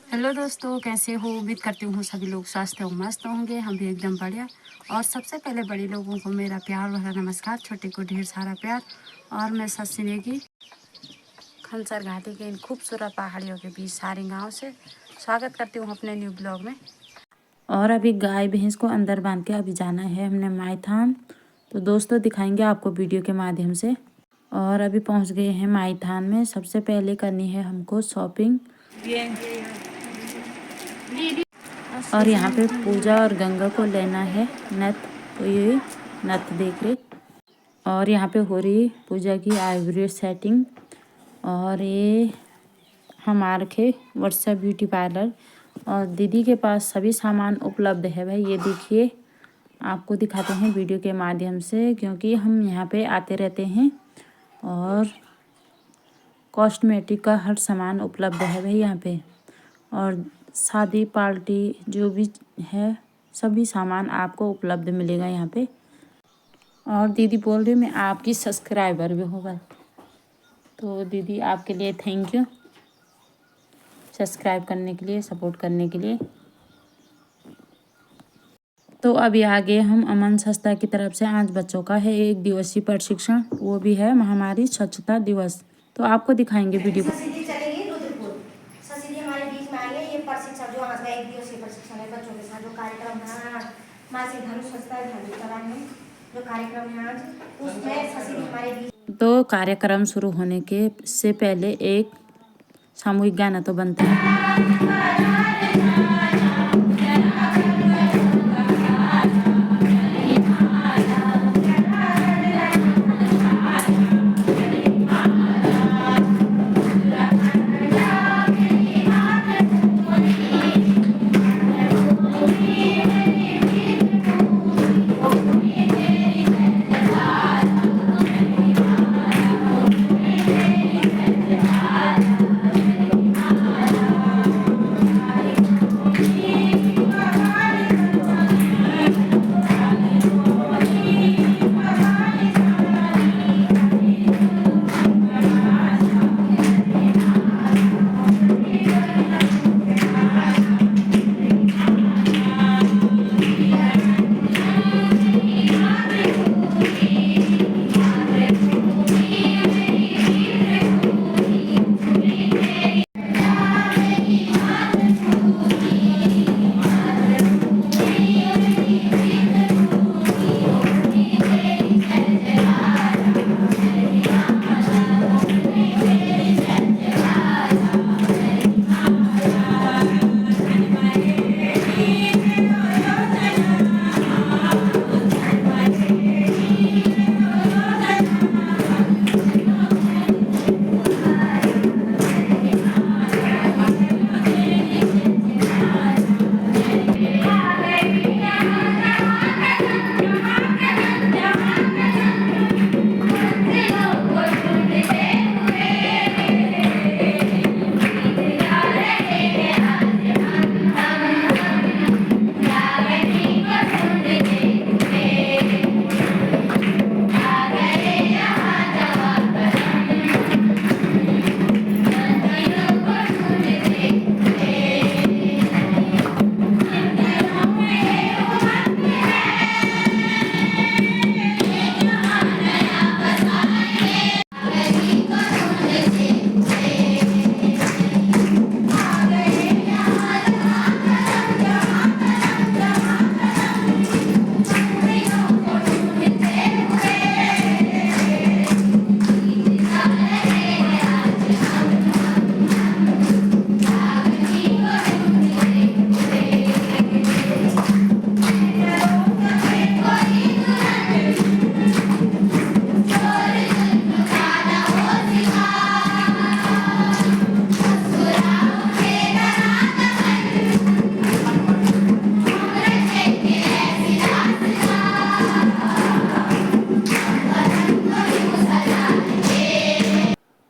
Hello दोस्तों, कैसे हो? उम्मीद करती हूँ सभी लोग स्वस्थ और मस्त होंगे। हम भी एकदम बढ़िया। और सबसे पहले बड़े लोगों को मेरा प्यार भरा नमस्कार, छोटे को ढेर सारा प्यार। और मैं सस्सिने की खनसर घाटी के इन खूबसूरत पहाड़ियों के बीच सारे गाँव से स्वागत करती हूँ अपने न्यू ब्लॉग में। और अभी गाय भैंस को अंदर बांध के अभी जाना है हमने माईथान। तो दोस्तों दिखाएंगे आपको वीडियो के माध्यम से। और अभी पहुँच गए हैं माईथान में। सबसे पहले करनी है हमको शॉपिंग। और यहाँ पे पूजा और गंगा को लेना है नथ। तो ये नथ देख रहे। और यहाँ पे हो रही पूजा की आईब्रो सेटिंग। और ये हमारे के वर्षा ब्यूटी पार्लर। और दीदी के पास सभी सामान उपलब्ध है भाई। ये देखिए, आपको दिखाते हैं वीडियो के माध्यम से, क्योंकि हम यहाँ पे आते रहते हैं। और कॉस्मेटिक का हर सामान उपलब्ध है भाई यहाँ पे। और शादी पार्टी जो भी है सभी सामान आपको उपलब्ध मिलेगा यहाँ पे। और दीदी बोल रही मैं आपकी सब्सक्राइबर भी हूँ भाई। तो दीदी आपके लिए थैंक यू सब्सक्राइब करने के लिए, सपोर्ट करने के लिए। तो अभी आगे हम अमन संस्था की तरफ से आज बच्चों का है 1 दिवसीय प्रशिक्षण, वो भी है महामारी स्वच्छता दिवस। तो आपको दिखाएंगे वीडियो को। चलेंगे रुद्रपुर। ससीदी हमारे बीच में आई है। ये प्रशिक्षण जो आज का 1 दिवसीय प्रशिक्षण है बच्चों के साथ जो कार्यक्रम है मासिक धर्म स्वच्छता अभियान जो कार्यक्रम है आज, उसमें ससीदी हमारे बीच। तो कार्यक्रम शुरू होने के से पहले एक सामूहिक गाना तो बनता है।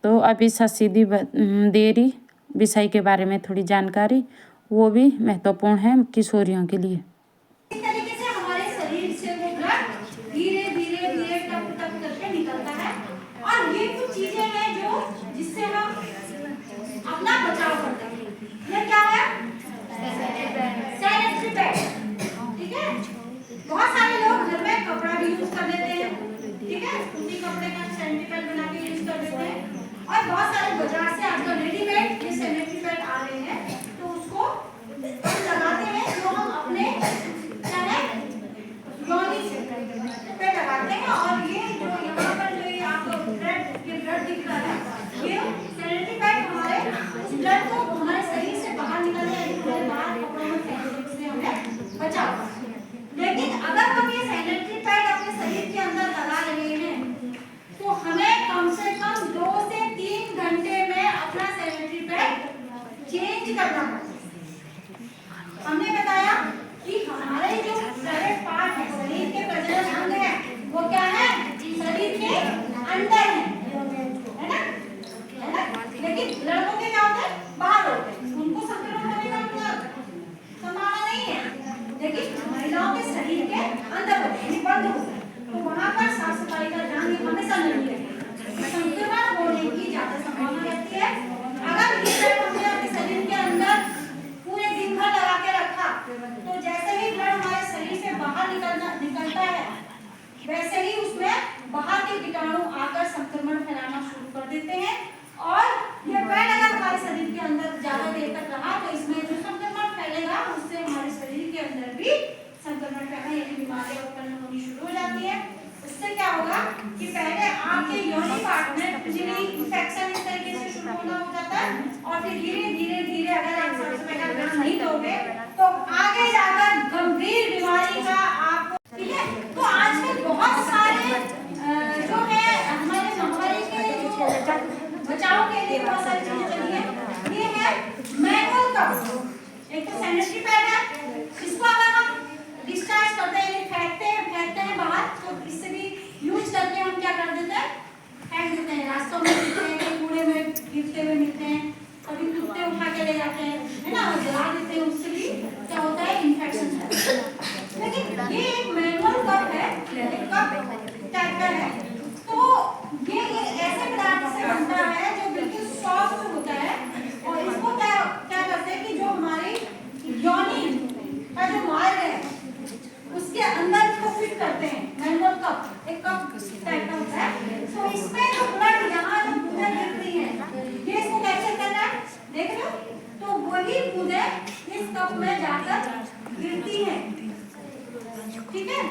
तो अभी ससीदी देरी विषय के बारे में थोड़ी जानकारी, वो भी महत्वपूर्ण है किशोरियों के लिए। इस तरीके से हमारे शरीर से वो ब्लड धीरे धीरे धीरे टप टप करके निकलता है। और ये कुछ चीजें हैं जो जिससे हम अपना बचाव करते हैं। ये क्या है? करना पड़ता है। हमने बताया कि हमारे जो प्राइवेट पार्ट है, शरीर के प्रजनन अंग है, वो क्या है, शरीर के अंदर है ना, है ना। लेकिन लड़कों के क्या होते हैं, बाहर होते हैं, उनको संक्रमण होने का संभावना नहीं है। लेकिन महिलाओं के शरीर के अंदर होते हैं, बंद होते हैं, तो वहां पर साफ सफाई का ध्यान हमेशा नहीं है, संक्रमण होने की ज्यादा संभावना रहती है। अगर ये हमने अपने शरीर के अंदर पूरे दिन भर लगा के रखा, तो जैसे ही ब्लड हमारे शरीर से बाहर निकलता है, वैसे ही उसमें बाहर के कीटाणु आकर संक्रमण फैलाना शुरू कर देते हैं। और ये पेड़ अगर हमारे शरीर के अंदर ज्यादा देर तक रहा, तो इसमें जो संक्रमण फैलेगा, उससे हमारे शरीर के अंदर भी संक्रमण फैलना, यानी बीमारियां उत्पन्न होनी शुरू हो जाती है। इससे क्या होगा कि पहले आपके योनि पार्ट में इंफेक्शन इस तरीके से शुरू होना हो जाता है, और फिर धीरे धीरे धीरे अगर आप साफ सफाई का ध्यान नहीं दोगे, तो आगे जाकर गंभीर बीमारी का आपको, ठीक है। तो आजकल बहुत सारे जो है हमारे महामारी के जो बचाव के लिए बहुत सारी चीजें चली है। ये है मैनुअल कप, एक तो सैनिटरी पैड है, इसको अगर हम डिस्चार्ज करते हैं, फेंकते हैं बाहर, तो इससे भी यूज करके हम क्या कर देते हैं, फेंक देते हैं, रास्तों में मिलते हैं, कूड़े में गिरते हुए मिलते हैं, कभी कुत्ते उठा के ले जाते हैं, है ना, और जला देते हैं, उससे भी क्या होता है, इन्फेक्शन होता है। लेकिन ये एक मैनुअल कप है, एक कप टाइप का है, तो ये ऐसे पदार्थ से बनता है जो बिल्कुल सॉफ्ट होता है, और इसको क्या करते हैं कि जो हमारी योनि का जो मार्ग है, उसके अंदर इसको फिट करते हैं। मैनुअल कप, एक कप टाइप का होता है, तो इसमें जो ब्लड यहाँ जो बूंदें गिरती हैं, ये इसको कैप्चर करना है, देख रहे हो, तो वही बूंदें इस कप में जाकर गिरती हैं, ठीक है।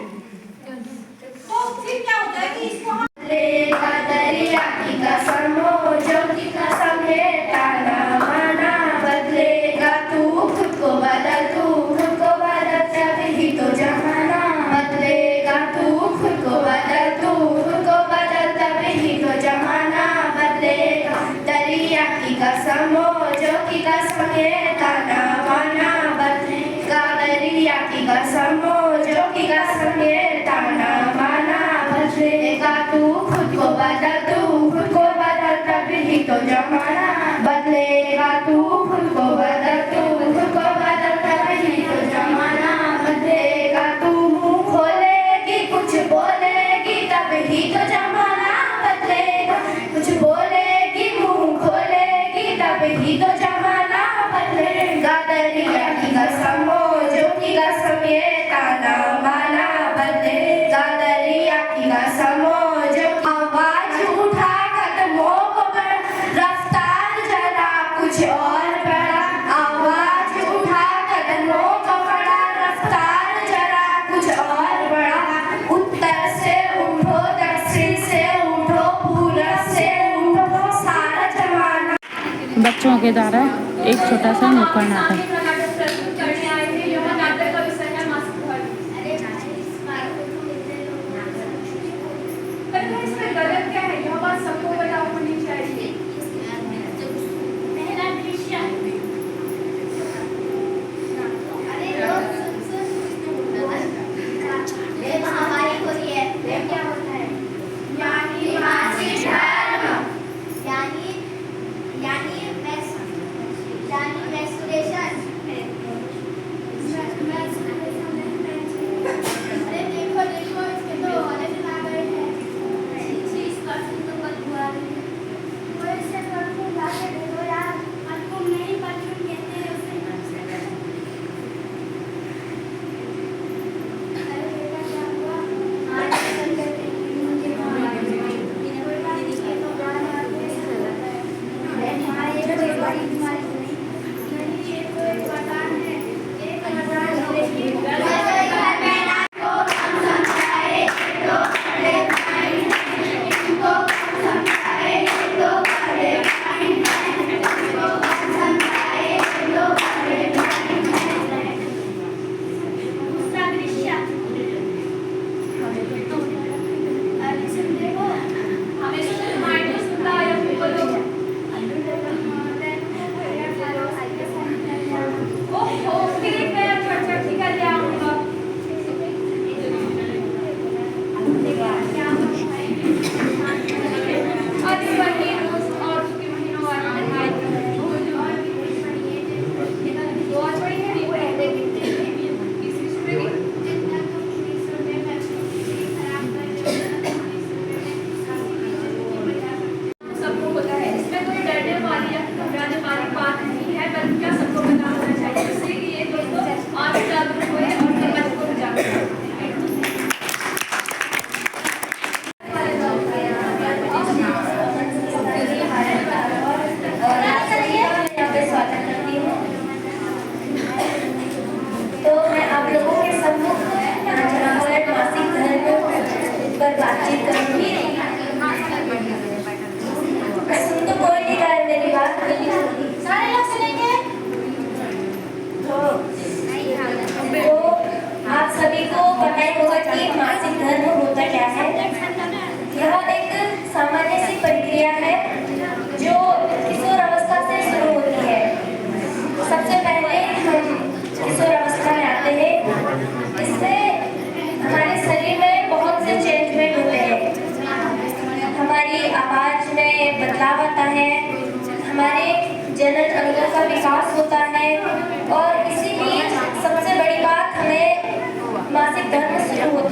तो फिर क्या होता है कि इसको हम लेगा दरिया की कसम हो, ज्योति कसम है ताना माना, बदलेगा तू खुद को बदल, तू खुद को बदल, तभी तो जमाना, बदलेगा तू खुद को बदल, तू खुद को बदल, तभी तो जमाना, बदलेगा दरिया की कसम हो, ज्योति कसम है ताना माना, बदलेगा दरिया की कसम हो, ज्योति कसम है ताना माना, बदलेगा तू खुद को बदल, तू खुद को बदल, तभी तो जमाना, बदलेगा तू खुद को बदल, तू खुद को बदल, तभी तो जमाना, बदलेगा तू मुंह खोलेगी कुछ बोलेगी, तभी तो जमाना बदलेगा, कुछ बोलेगी मुंह खोलेगी, तभी तो जमाना बदलेगा दरिया की कसम हो, ज्योति कसम ये ताना माना, बदलेगा दरिया की कसम हो, जो आवाज उठा कदमों को बढ़ा, रफ्तार जरा कुछ और बढ़ा, आवाज उठा कदमों को बढ़ा, रफ्तार जरा कुछ और बढ़ा, उत्तर से उठो, दक्षिण से उठो, पूरब से उठो, सारा जमाना। बच्चों के द्वारा एक छोटा सा नुक्कड़ नाटक। गलत क्या है, यह बात सबको पता होनी चाहिए। पहला दृश्य, महामारी हो रही है, क्या होता है, यानी मासिक धर्म, यानी मेंस्ट्रुएशन,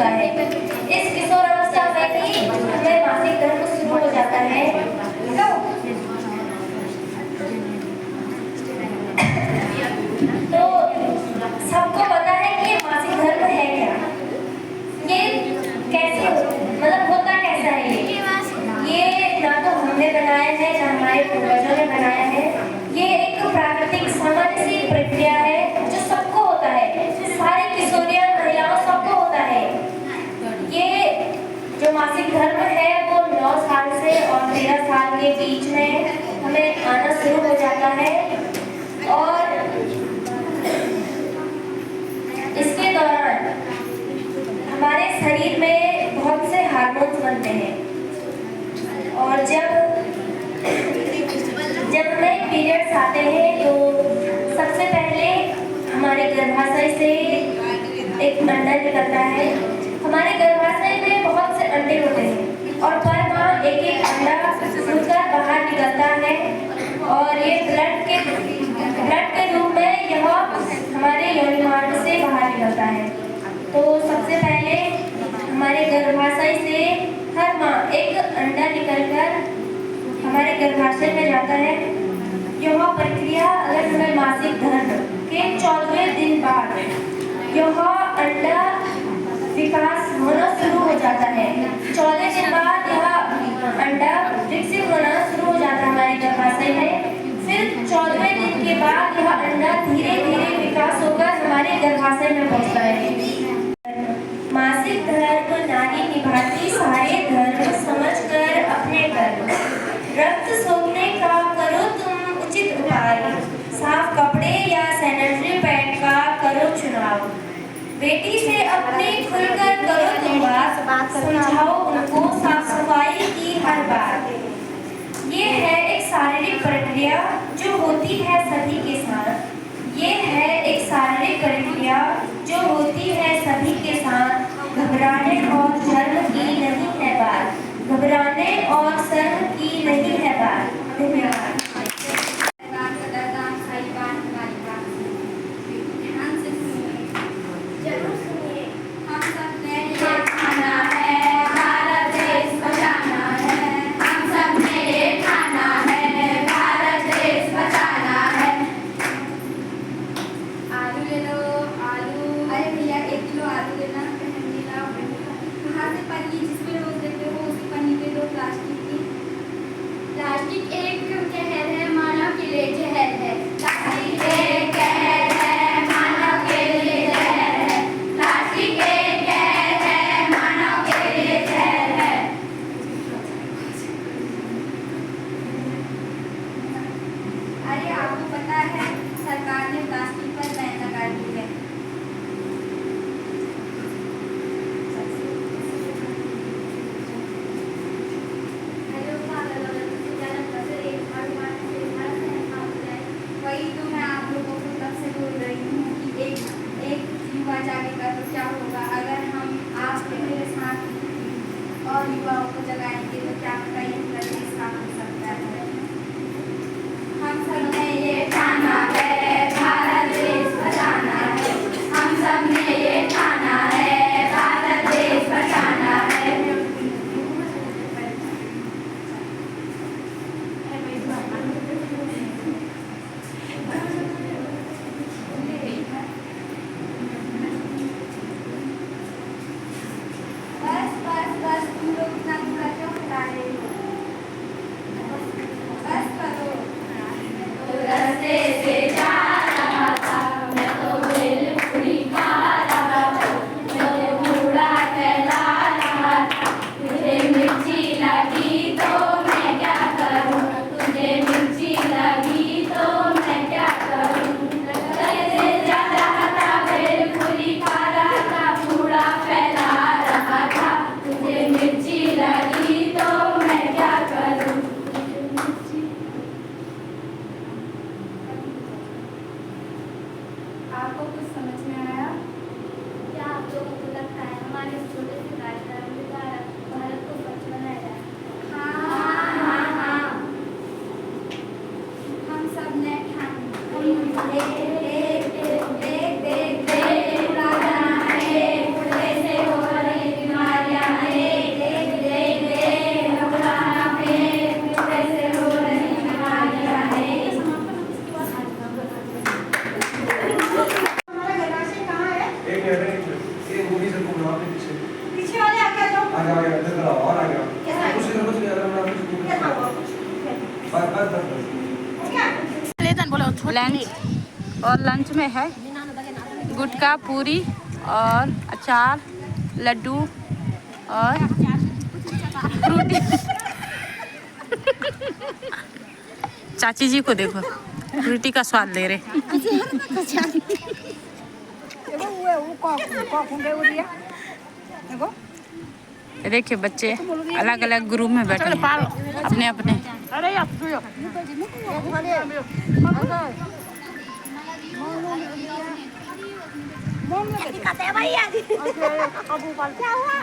होता है। इस किशोरावस्था में ही हमें मासिक धर्म शुरू हो जाता है। तो सबको पता है कि ये मासिक धर्म है क्या, ये कैसे मतलब होता कैसा है। ये ना तो हमने बनाया है ना हमारे पूर्वजों ने बनाया है। ये एक प्राकृतिक सामान्य सी प्रक्रिया है जो सबको होता है, सारी किशोरियां महिलाओं सबको होता है। ये जो मासिक धर्म है वो 9 साल से और 13 साल के बीच में हमें आना शुरू हो जाता है और इसके दौरान हमारे शरीर में बहुत से हार्मोन्स बनते हैं और जब हमें पीरियड्स आते हैं तो सबसे पहले हमारे गर्भाशय से एक अंडा निकलता है। हमारे गर्भाशय में बहुत से अंडे होते हैं और पर माह एक एक अंडा खुलकर बाहर निकलता है और ये ब्लड के रूप में यह हमारे योनि मार्ग से बाहर निकलता है। तो सबसे पहले हमारे गर्भाशय से हर माह एक अंडा निकलकर हमारे गर्भाशय में जाता है। यह प्रक्रिया अगर हमें मासिक धर्म के 14वें दिन बाद यह अंडा विकास होना शुरू हो जाता है। 14 दिन बाद यह अंडा विकसित होना शुरू हो जाता है हमारे गर्भाशय में। फिर 14वें दिन के बाद यह अंडा धीरे धीरे विकास होकर हमारे गर्भाशय में पहुंचता है। मासिक धर्म नारी निभाती सारे धर्म समझकर अपने कर्म। रक्त सोखने का करो तुम उचित उपाय, साफ कपड़े या सैनिटरी पैड का करो चुनाव। बेटी से अपनी खुलकर करो तुम बात, समझाओ उनको साफ सफाई की हर बात। ये है एक शारीरिक प्रक्रिया जो होती है सभी के साथ। ये है एक शारीरिक प्रक्रिया जो होती है सभी के साथ। घबराने और शर्म की नहीं है बात, घबराने और शर्म की नहीं है बात। धन्यवाद। प्लास्टिक एक कहर है, मानव के लिए जहर है। प्लास्टिक एक कहर है, मानव के लिए जहर है। प्लास्टिक एक कहर है, मानव के लिए जहर है। अरे आपको पता है सरकार ने प्लास्टिक पर बैन लगा दी है। वही तो मैं आप लोगों को तब से बोल रही हूँ कि एक युवा जागेगा तो क्या होगा। अगर हम आप मेरे साथ और युवाओं को जगाएंगे तो क्या पता ये प्रदेश का हो सकता है। हम सब ने ये ठाना है भारत देश बचाना है। हम सब ने ये ठाना है भारत देश बचाना है। बस तुम लोग इतना बुरा क्यों बता रहे हो? बस करो। रास्ते से जा रहा था मैं तो भेलपुरी खा रहा था, मैं तो बूढ़ा कहला रहा था। तुझे मिर्ची लगी तो मैं क्या करूं, तुझे मिर्ची लगी तो मैं क्या करूं। रास्ते से जा रहा था भेलपुरी खा रहा था, बूढ़ा फैला रहा था। तुझे मिर्ची लगी तो मैं क्या करूं। आपको कुछ समझ में आया? क्या आप लोगों को लगता है हमारे छोटे से कार्यक्रम के द्वारा भारत को स्वच्छ बनाया जाए? हाँ। हम सब ने एक लंच। और लंच में है गुटका, पूरी और अचार, लड्डू और फ्रूटी। चाची जी को देखो, फ्रूटी का स्वाद ले रहे। देखिए बच्चे अलग अलग ग्रुप में बैठे हैं अपने अपने। क्या हुआ?